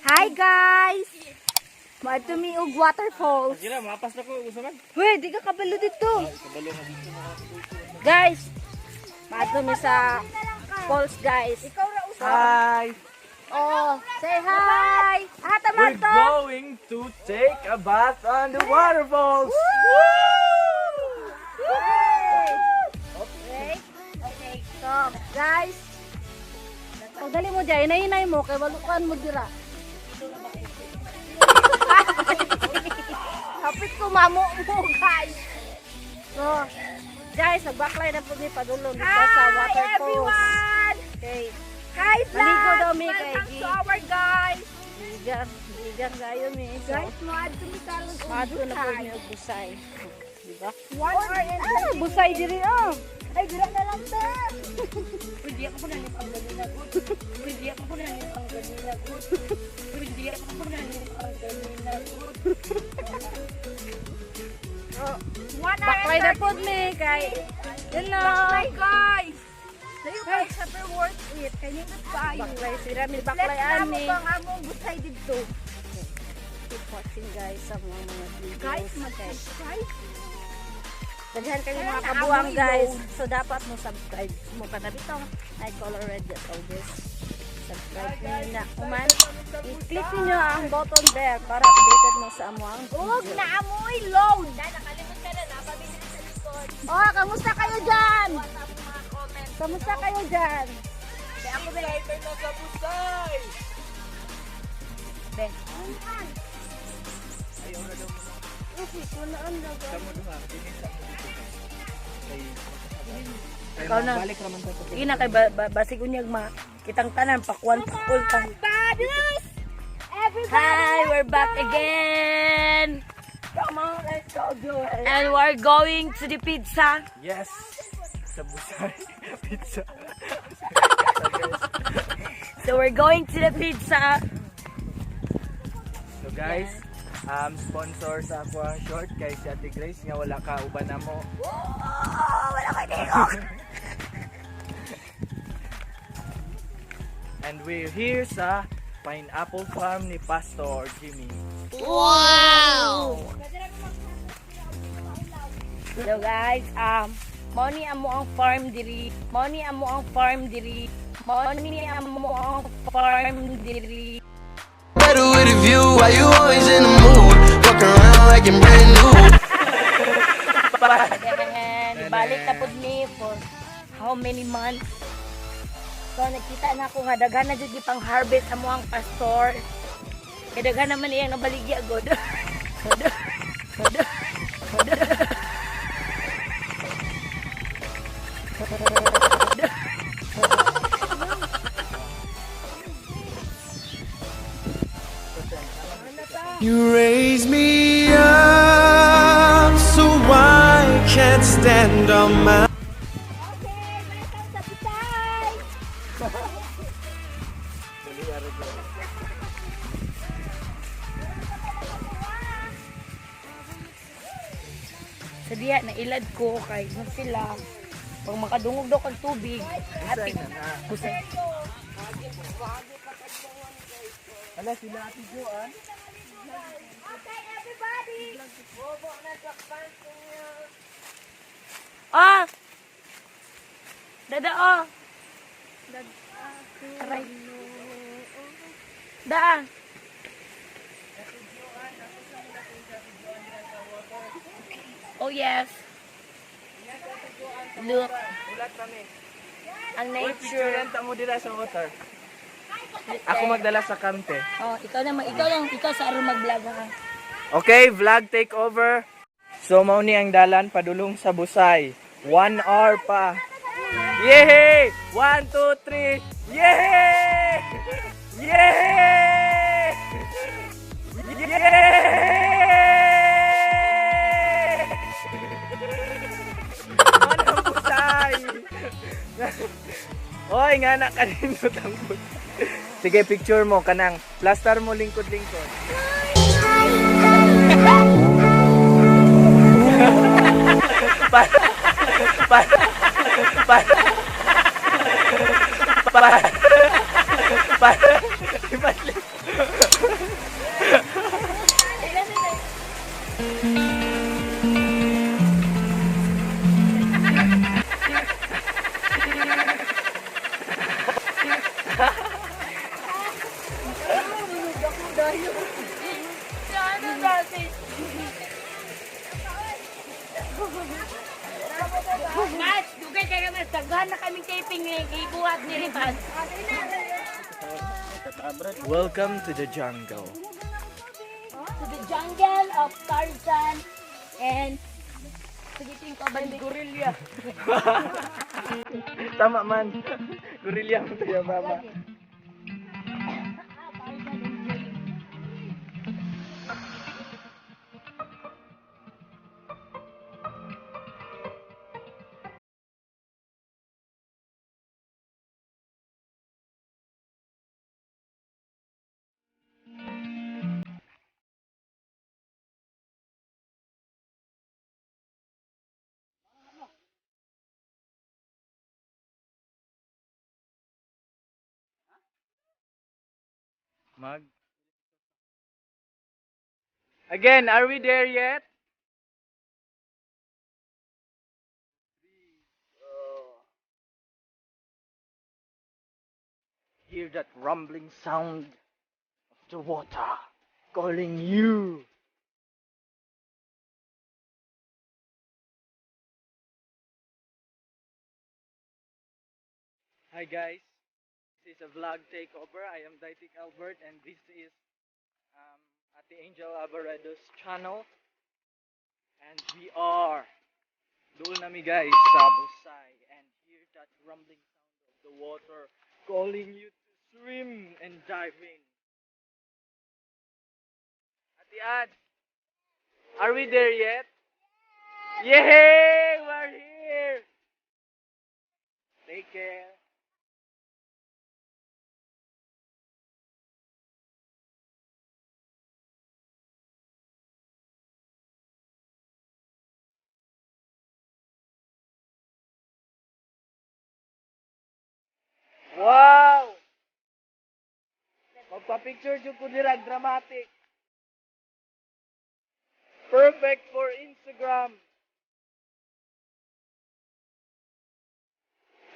Hi guys! Maadto mi og waterfalls. Gira, mapas na ko usapan. Hoy, di ka kabalo dito. Guys, maadto mi sa falls guys. Ikaw ra usa. Hi! Oh, say hi. We're going to take a bath on the waterfalls. Okay. Okay. So, guys, pagdali mo dyan, inahinay mo, kay walukan mo dira. Kapit ko mamo mo, guys. So, guys, nagbaklay na po ni Padulong dito sa waterfalls. Okay. Hi, Maligo daw mi kay welcome Gi. to our guys. Bigan gayo mi. Guys, maadto mi talog Maadto na po mi og busay. Diba? 1 hour and Busay diri oh. ay dira na lang ta. Pwede ako po na ni pang ganina good. Pwede ako po na ni pang ganina good. Pwede ako po na ni pang ganina good. 1 hour Baklay na po mi kay. Hello. Baklay guys. Sayo guys, super worth it. Kanindot pa ayo. Baklay sira mi Let's baklay na mo ani. bang among busay dito. Keep watching guys sa mga videos. Guys, Okay. mag-subscribe. Daghan kayo mga Kaya kabuang naamoy guys. load. So dapat mo subscribe mo pa na dito. I color red at all this. Subscribe niyo na kuman. I-click niyo ang button there para updated mo sa amo ang Huwag video. na amoy load. Nakalimutan ka na, napabili sa Discord. Oh, kamusta kayo dyan? WhatsApp mga comment. Kamusta kayo dyan? Kaya ako ba? Excited na sa busay! Be. Ayaw na daw. Walaan na ba? Kamu duha. Ikaw na. Balik naman sa pagkakas. Sige na kay basig unyag ma. Kitang tanan pakwan pakul ta. Fabulous! Everybody! Hi, we're back again. Come on, let's go do it. And we're going to the pizza. Yes! Sa busay. Pizza. So we're going to the pizza. So guys, sponsor sa ako ang short kay si Ate Grace nga wala ka uban na mo. Wala kay tingog. And we're here sa Pineapple Farm ni Pastor Jimmy. Wow! So guys, mao ni amo ang farm diri. Mao ni amo ang farm diri. Mao ni amo ang farm diri. Better with a view, why you always in the mood? Fuck around like you're brand new. And balik na pud mi for how many months? So nakita na ako nga daghan na jud pang harvest amo ang pastor. Kay daghan naman iyang nabaligya god. You raise me up so I can't stand on my. Okay, welcome sa Pitay! Sa diya na ilad ko kay mo sila pag makadungog daw kag tubig. Happy busay. Ala sila Ate Joan. Okay, everybody! Ah! Dada oh. Aray. Da. Oh yes. Look, Ulat kami. ang Uy, picture nature. yan tamo dira sa water. Ako magdala sa kante. Oh, ikaw sa aron mag-vlog ha. Okay, vlog take over. So mao ni ang dalan padulong sa Busay. 1 hour pa. Yay! 1 2 3. Yay! Yay! Yay! Ano Busay? Oy, nga na kanino tangkot. Sige, picture mo kanang plaster mo lingkod-lingkod. Mas, dugay kayo mas daghan na kaming taping ni ibuhat ni Riban. Welcome to the jungle. To the jungle of Tarzan and Sigiting ko bandi gorilla. Tama man. Gorilla mo tayo, mama. Mag. Again, are we there yet? Hear that rumbling sound of the water calling you. Hi guys, this is a vlog takeover. I am Daitik Albert and this is Ate Angel Alvaredo's channel. And we are doon nami guys sa Busay and hear that rumbling sound of the water calling you to swim and dive in. Ate Ad, are we there yet? Yay! We're here! Take care. Wow! Magpa-picture dyan ko nila, dramatic. Perfect for Instagram.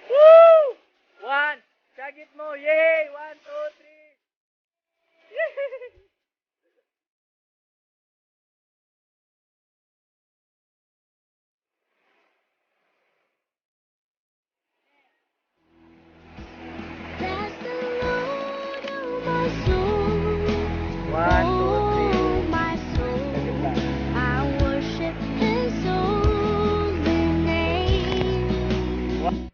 Woo! One. Chagit mo. Yay! 1, 2, 3. Yay! Bless the Lord, oh my soul. 1, 2, 3. Oh my soul. Chagit lang. I worship His holy name.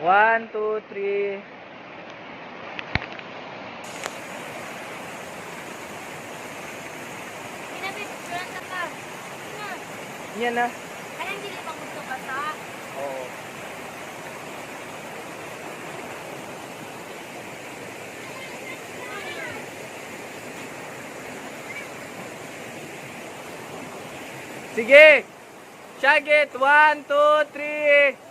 One, two, three. Pinapipicturan ka ka. Yan na. Kaya hindi pa gusto ka sa. Oo. Sige! Chagit! 1, 2, 3.